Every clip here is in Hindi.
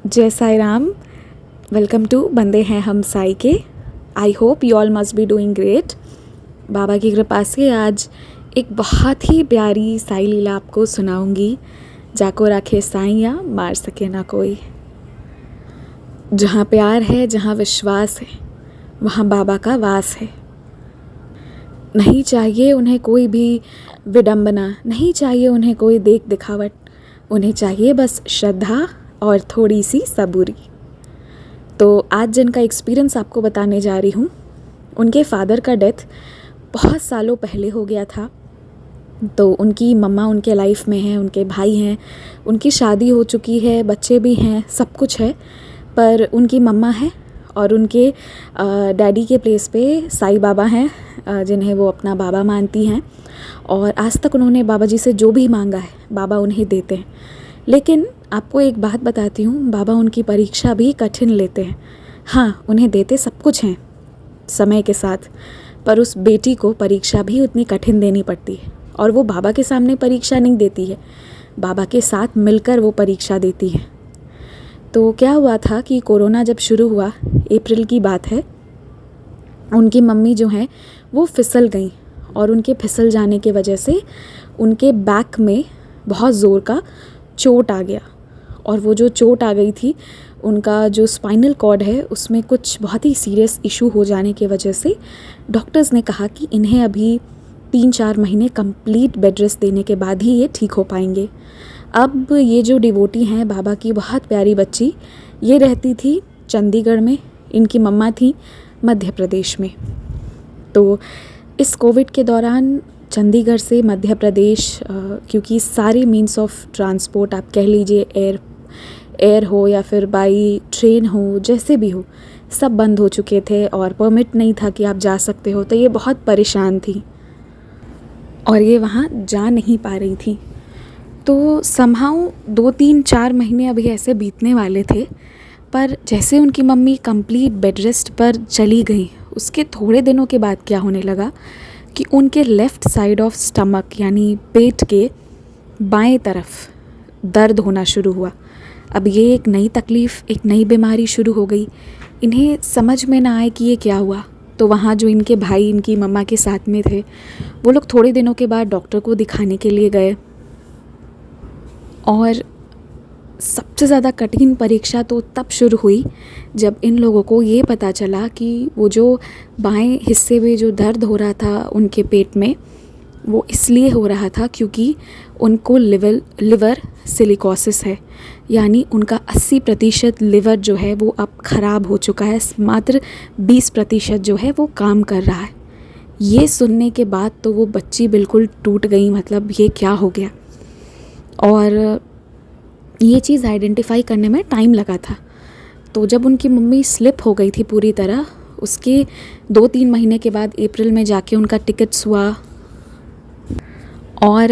जय साई राम। वेलकम टू बंदे हैं हम साई के। I hope you all must be doing great. Baba की कृपा से आज एक बहुत ही प्यारी साई लीला आपको सुनाऊंगी। जाको राखे साईया मार सके ना कोई। जहाँ प्यार है, जहाँ विश्वास है, वहाँ बाबा का वास है। नहीं चाहिए उन्हें कोई भी विडंबना, नहीं चाहिए उन्हें कोई देख दिखावट, उन्हें चाहिए बस श्रद्धा और थोड़ी सी सबूरी। तो आज जिनका एक्सपीरियंस आपको बताने जा रही हूँ, उनके फादर का डेथ बहुत सालों पहले हो गया था। तो उनकी मम्मा उनके लाइफ में हैं, उनके भाई हैं, उनकी शादी हो चुकी है, बच्चे भी हैं, सब कुछ है। पर उनकी मम्मा है और उनके डैडी के प्लेस पे साईं बाबा हैं, जिन्हें वो अपना बाबा मानती हैं। और आज तक उन्होंने बाबा जी से जो भी मांगा है बाबा उन्हें देते हैं। लेकिन आपको एक बात बताती हूँ, बाबा उनकी परीक्षा भी कठिन लेते हैं। हाँ, उन्हें देते सब कुछ हैं समय के साथ, पर उस बेटी को परीक्षा भी उतनी कठिन देनी पड़ती है। और वो बाबा के सामने परीक्षा नहीं देती है, बाबा के साथ मिलकर वो परीक्षा देती है। तो क्या हुआ था कि कोरोना जब शुरू हुआ, अप्रैल की बात है, उनकी मम्मी जो हैं वो फिसल गई और उनके फिसल जाने की वजह से उनके बैक में बहुत ज़ोर का चोट आ गया। और वो जो चोट आ गई थी, उनका जो स्पाइनल कॉर्ड है उसमें कुछ बहुत ही सीरियस इशू हो जाने की वजह से डॉक्टर्स ने कहा कि इन्हें अभी 3-4 महीने कंप्लीट बेड रेस्ट देने के बाद ही ये ठीक हो पाएंगे। अब ये जो डिवोटी हैं बाबा की, बहुत प्यारी बच्ची, ये रहती थी चंडीगढ़ में, इनकी मम्मा थी मध्य प्रदेश में। तो इस कोविड के दौरान चंडीगढ़ से मध्य प्रदेश, क्योंकि सारे मीन्स ऑफ ट्रांसपोर्ट आप कह लीजिए, एयर हो या फिर बाई ट्रेन हो, जैसे भी हो, सब बंद हो चुके थे और परमिट नहीं था कि आप जा सकते हो। तो ये बहुत परेशान थी और ये वहाँ जा नहीं पा रही थी। तो समहाउ 2-3-4 महीने अभी ऐसे बीतने वाले थे। पर जैसे उनकी मम्मी कंप्लीट बेड रेस्ट पर चली गई, उसके थोड़े दिनों के बाद क्या होने लगा कि उनके लेफ़्ट साइड ऑफ स्टमक यानी पेट के बाएं तरफ दर्द होना शुरू हुआ। अब ये एक नई तकलीफ़, एक नई बीमारी शुरू हो गई। इन्हें समझ में ना आए कि ये क्या हुआ। तो वहाँ जो इनके भाई इनकी मम्मा के साथ में थे, वो लोग थोड़े दिनों के बाद डॉक्टर को दिखाने के लिए गए। और सबसे ज़्यादा कठिन परीक्षा तो तब शुरू हुई जब इन लोगों को ये पता चला कि वो जो बाएं हिस्से में जो दर्द हो रहा था उनके पेट में, वो इसलिए हो रहा था क्योंकि उनको लिवर सिलिकोसिस है। यानी उनका 80% लिवर जो है वो अब ख़राब हो चुका है, मात्र 20% जो है वो काम कर रहा है। ये सुनने के बाद तो वो बच्ची बिल्कुल टूट गई, मतलब ये क्या हो गया। और ये चीज़ आइडेंटिफाई करने में टाइम लगा था। तो जब उनकी मम्मी स्लिप हो गई थी पूरी तरह, उसके 2-3 महीने के बाद अप्रैल में जाके उनका टिकट्स हुआ और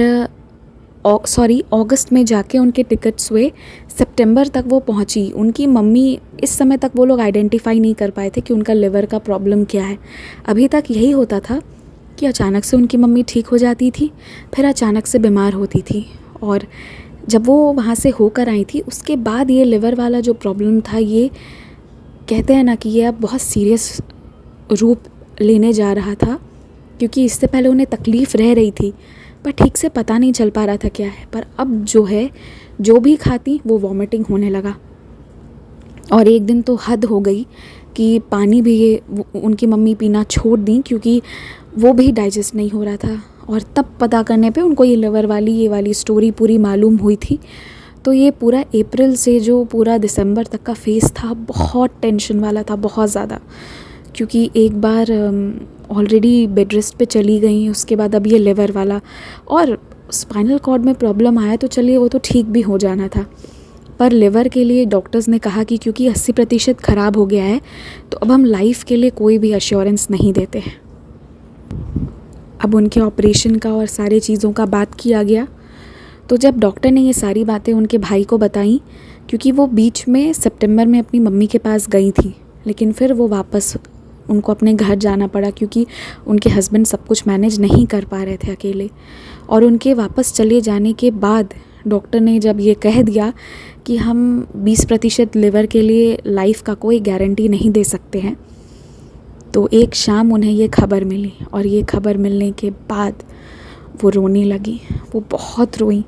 अगस्त में जाके उनके टिकट्स हुए। सितंबर तक वो पहुंची। उनकी मम्मी, इस समय तक वो लोग आइडेंटिफाई नहीं कर पाए थे कि उनका लिवर का प्रॉब्लम क्या है। अभी तक यही होता था कि अचानक से उनकी मम्मी ठीक हो जाती थी, फिर अचानक से बीमार होती थी। और जब वो वहाँ से होकर आई थी, उसके बाद ये लिवर वाला जो प्रॉब्लम था, ये कहते हैं ना कि ये अब बहुत सीरियस रूप लेने जा रहा था। क्योंकि इससे पहले उन्हें तकलीफ़ रह रही थी पर ठीक से पता नहीं चल पा रहा था क्या है। पर अब जो है, जो भी खाती वो वॉमिटिंग होने लगा। और एक दिन तो हद हो गई कि पानी भी ये उनकी मम्मी पीना छोड़ दी, क्योंकि वो भी डाइजेस्ट नहीं हो रहा था। और तब पता करने पे उनको ये लिवर वाली ये वाली स्टोरी पूरी मालूम हुई थी। तो ये पूरा अप्रैल से जो पूरा दिसंबर तक का फेज़ था, बहुत टेंशन वाला था, बहुत ज़्यादा। क्योंकि एक बार ऑलरेडी बेड रेस्ट पे चली गई, उसके बाद अब ये लिवर वाला, और स्पाइनल कॉर्ड में प्रॉब्लम आया तो चलिए वो तो ठीक भी हो जाना था। पर लिवर के लिए डॉक्टर्स ने कहा कि क्योंकि 80% ख़राब हो गया है, तो अब हम लाइफ के लिए कोई भी अश्योरेंस नहीं देते हैं। अब उनके ऑपरेशन का और सारी चीज़ों का बात किया गया। तो जब डॉक्टर ने ये सारी बातें उनके भाई को बताई, क्योंकि वो बीच में सितंबर में अपनी मम्मी के पास गई थी, लेकिन फिर वो वापस उनको अपने घर जाना पड़ा क्योंकि उनके हस्बैंड सब कुछ मैनेज नहीं कर पा रहे थे अकेले। और उनके वापस चले जाने के बाद डॉक्टर ने जब ये कह दिया कि हम 20% लिवर के लिए लाइफ का कोई गारंटी नहीं दे सकते हैं, तो एक शाम उन्हें ये खबर मिली और ये खबर मिलने के बाद वो रोने लगी। वो बहुत रोई।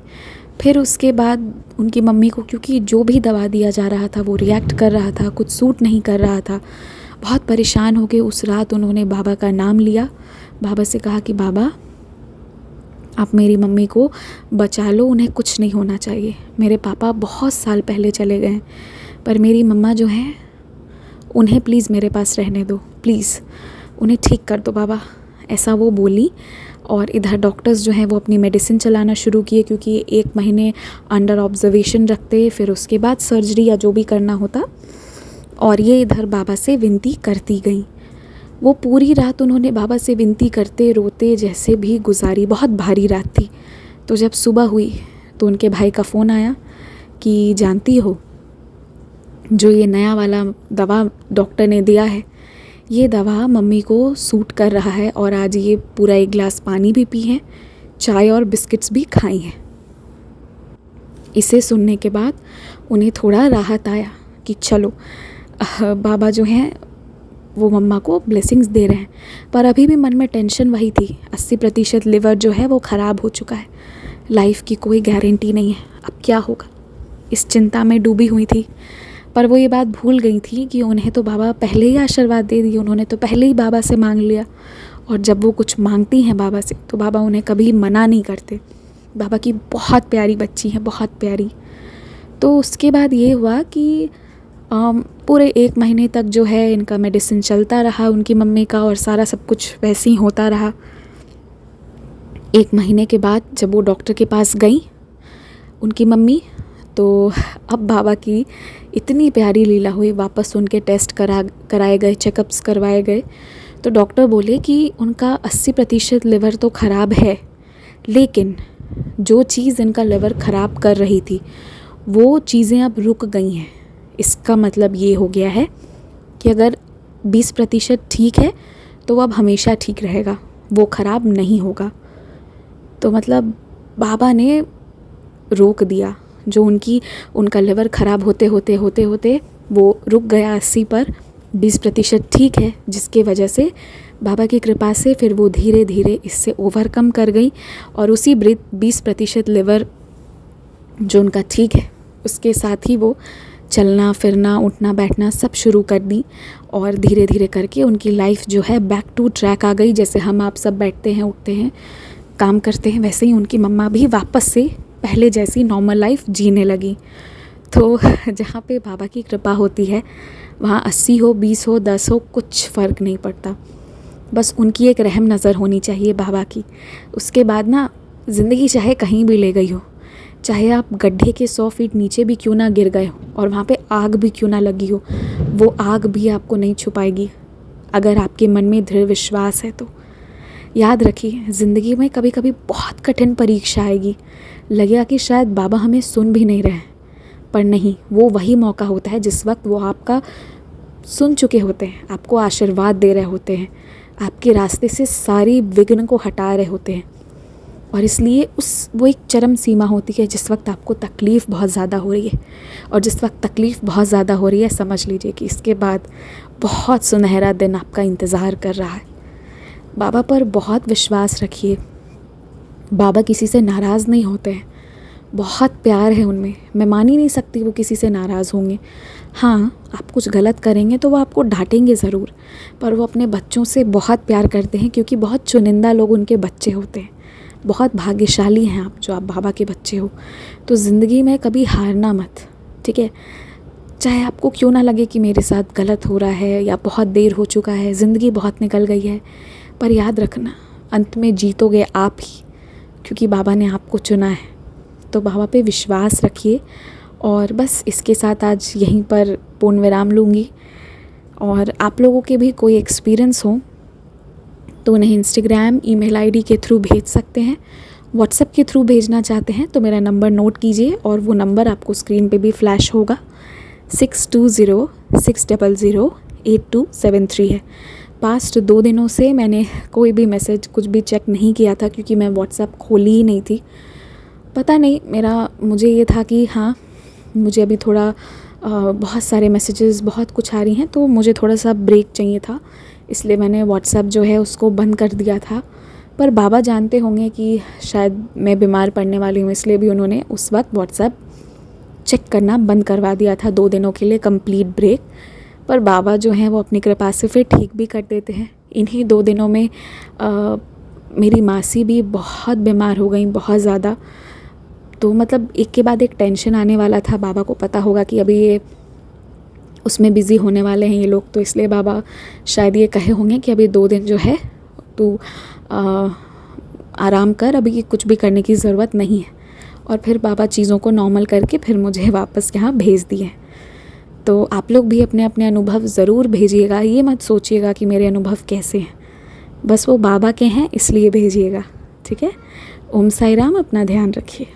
फिर उसके बाद उनकी मम्मी को, क्योंकि जो भी दवा दिया जा रहा था वो रिएक्ट कर रहा था, कुछ सूट नहीं कर रहा था, बहुत परेशान हो गए। उस रात उन्होंने बाबा का नाम लिया, बाबा से कहा कि बाबा आप मेरी मम्मी को बचा लो, उन्हें कुछ नहीं होना चाहिए। मेरे पापा बहुत साल पहले चले गए, पर मेरी मम्मा जो हैं उन्हें प्लीज़ मेरे पास रहने दो, प्लीज़ उन्हें ठीक कर दो बाबा, ऐसा वो बोली। और इधर डॉक्टर्स जो हैं वो अपनी मेडिसिन चलाना शुरू किए, क्योंकि 1 महीने अंडर ऑब्जर्वेशन रखते, फिर उसके बाद सर्जरी या जो भी करना होता। और ये इधर बाबा से विनती करती गई। वो पूरी रात उन्होंने बाबा से विनती करते रोते जैसे भी गुजारी। बहुत भारी रात थी। तो जब सुबह हुई तो उनके भाई का फ़ोन आया कि जानती हो, जो ये नया वाला दवा डॉक्टर ने दिया है, ये दवा मम्मी को सूट कर रहा है, और आज ये पूरा 1 गिलास पानी भी पी है, चाय और बिस्किट्स भी खाई हैं। इसे सुनने के बाद उन्हें थोड़ा राहत आया कि चलो बाबा जो हैं वो मम्मा को ब्लेसिंग्स दे रहे हैं। पर अभी भी मन में टेंशन वही थी, 80% लिवर जो है वो ख़राब हो चुका है, लाइफ की कोई गारंटी नहीं है, अब क्या होगा। इस चिंता में डूबी हुई थी। पर वो ये बात भूल गई थी कि उन्हें तो बाबा पहले ही आशीर्वाद दे दिए, उन्होंने तो पहले ही बाबा से मांग लिया। और जब वो कुछ मांगती हैं बाबा से तो बाबा उन्हें कभी मना नहीं करते। बाबा की बहुत प्यारी बच्ची हैं, बहुत प्यारी। तो उसके बाद ये हुआ कि पूरे 1 महीने तक जो है इनका मेडिसिन चलता रहा, उनकी मम्मी का, और सारा सब कुछ वैसे ही होता रहा। 1 महीने के बाद जब वो डॉक्टर के पास गई उनकी मम्मी, तो अब बाबा की इतनी प्यारी लीला हुई। वापस उनके टेस्ट कराए गए, चेकअप्स करवाए गए, तो डॉक्टर बोले कि उनका 80% लिवर तो ख़राब है, लेकिन जो चीज़ इनका लिवर ख़राब कर रही थी वो चीज़ें अब रुक गई हैं। इसका मतलब ये हो गया है कि अगर 20% ठीक है तो अब हमेशा ठीक रहेगा, वो ख़राब नहीं होगा। तो मतलब बाबा ने रोक दिया। जो उनका लिवर ख़राब होते होते वो रुक गया 80 पर, 20% ठीक है, जिसके वजह से बाबा की कृपा से फिर वो धीरे धीरे इससे ओवरकम कर गई। और उसी 20% लिवर जो उनका ठीक है उसके साथ ही वो चलना फिरना उठना बैठना सब शुरू कर दी। और धीरे धीरे करके उनकी लाइफ जो है बैक टू ट्रैक आ गई। जैसे हम आप सब बैठते हैं, उठते हैं, काम करते हैं, वैसे ही उनकी मम्मा भी वापस से पहले जैसी नॉर्मल लाइफ जीने लगी। तो जहाँ पे बाबा की कृपा होती है वहाँ 80 हो, 20 हो, 10 हो, कुछ फ़र्क नहीं पड़ता। बस उनकी एक रहम नज़र होनी चाहिए बाबा की। उसके बाद ना ज़िंदगी चाहे कहीं भी ले गई हो, चाहे आप गड्ढे के 100 फीट नीचे भी क्यों ना गिर गए हो और वहाँ पे आग भी क्यों ना लगी हो, वो आग भी आपको नहीं छुपाएगी अगर आपके मन में दृढ़ विश्वास है। तो याद रखिए, ज़िंदगी में कभी कभी बहुत कठिन परीक्षा आएगी, लगेगा कि शायद बाबा हमें सुन भी नहीं रहे हैं, पर नहीं, वो वही मौका होता है जिस वक्त वो आपका सुन चुके होते हैं, आपको आशीर्वाद दे रहे होते हैं, आपके रास्ते से सारी विघ्न को हटा रहे होते हैं। और इसलिए वो एक चरम सीमा होती है जिस वक्त आपको तकलीफ़ बहुत ज़्यादा हो रही है। और जिस वक्त तकलीफ़ बहुत ज़्यादा हो रही है, समझ लीजिए कि इसके बाद बहुत सुनहरा दिन आपका इंतज़ार कर रहा है। बाबा पर बहुत विश्वास रखिए। बाबा किसी से नाराज़ नहीं होते हैं, बहुत प्यार है उनमें। मैं मान ही नहीं सकती वो किसी से नाराज़ होंगे। हाँ, आप कुछ गलत करेंगे तो वो आपको डांटेंगे ज़रूर, पर वो अपने बच्चों से बहुत प्यार करते हैं, क्योंकि बहुत चुनिंदा लोग उनके बच्चे होते हैं। बहुत भाग्यशाली हैं आप, जो आप बाबा के बच्चे हो। तो ज़िंदगी में कभी हारना मत, ठीक है? चाहे आपको क्यों ना लगे कि मेरे साथ गलत हो रहा है या बहुत देर हो चुका है, ज़िंदगी बहुत निकल गई है, पर याद रखना अंत में जीतोगे आप ही, क्योंकि बाबा ने आपको चुना है। तो बाबा पे विश्वास रखिए। और बस इसके साथ आज यहीं पर पूर्ण विराम लूँगी। और आप लोगों के भी कोई एक्सपीरियंस हो तो उन्हें इंस्टाग्राम ईमेल आईडी के थ्रू भेज सकते हैं। व्हाट्सएप के थ्रू भेजना चाहते हैं तो मेरा नंबर नोट कीजिए, और वो नंबर आपको स्क्रीन पे भी फ्लैश होगा, 6206008273 है। पास्ट 2 दिनों से मैंने कोई भी मैसेज कुछ भी चेक नहीं किया था, क्योंकि मैं व्हाट्सएप खोली ही नहीं थी। पता नहीं, मुझे ये था कि हाँ, मुझे अभी थोड़ा बहुत सारे मैसेजेस बहुत कुछ आ रही हैं, तो मुझे थोड़ा सा ब्रेक चाहिए था, इसलिए मैंने व्हाट्सएप जो है उसको बंद कर दिया था। पर बाबा जानते होंगे कि शायद मैं बीमार पड़ने वाली हूँ, इसलिए भी उन्होंने उस वक्त व्हाट्सएप चेक करना बंद करवा दिया था 2 दिनों के लिए, कंप्लीट ब्रेक। पर बाबा जो हैं वो अपनी कृपा से फिर ठीक भी कर देते हैं। इन्हीं 2 दिनों में मेरी मासी भी बहुत बीमार हो गई, बहुत ज़्यादा। तो मतलब एक के बाद एक टेंशन आने वाला था। बाबा को पता होगा कि अभी ये उसमें बिज़ी होने वाले हैं ये लोग, तो इसलिए बाबा शायद ये कहे होंगे कि अभी 2 दिन जो है तू आराम कर, अभी कुछ भी करने की ज़रूरत नहीं है। और फिर बाबा चीज़ों को नॉर्मल करके फिर मुझे वापस यहाँ भेज दिए। तो आप लोग भी अपने अपने अनुभव ज़रूर भेजिएगा, ये मत सोचिएगा कि मेरे अनुभव कैसे हैं, बस वो बाबा के हैं इसलिए भेजिएगा, ठीक है। ओम साई राम, अपना ध्यान रखिए।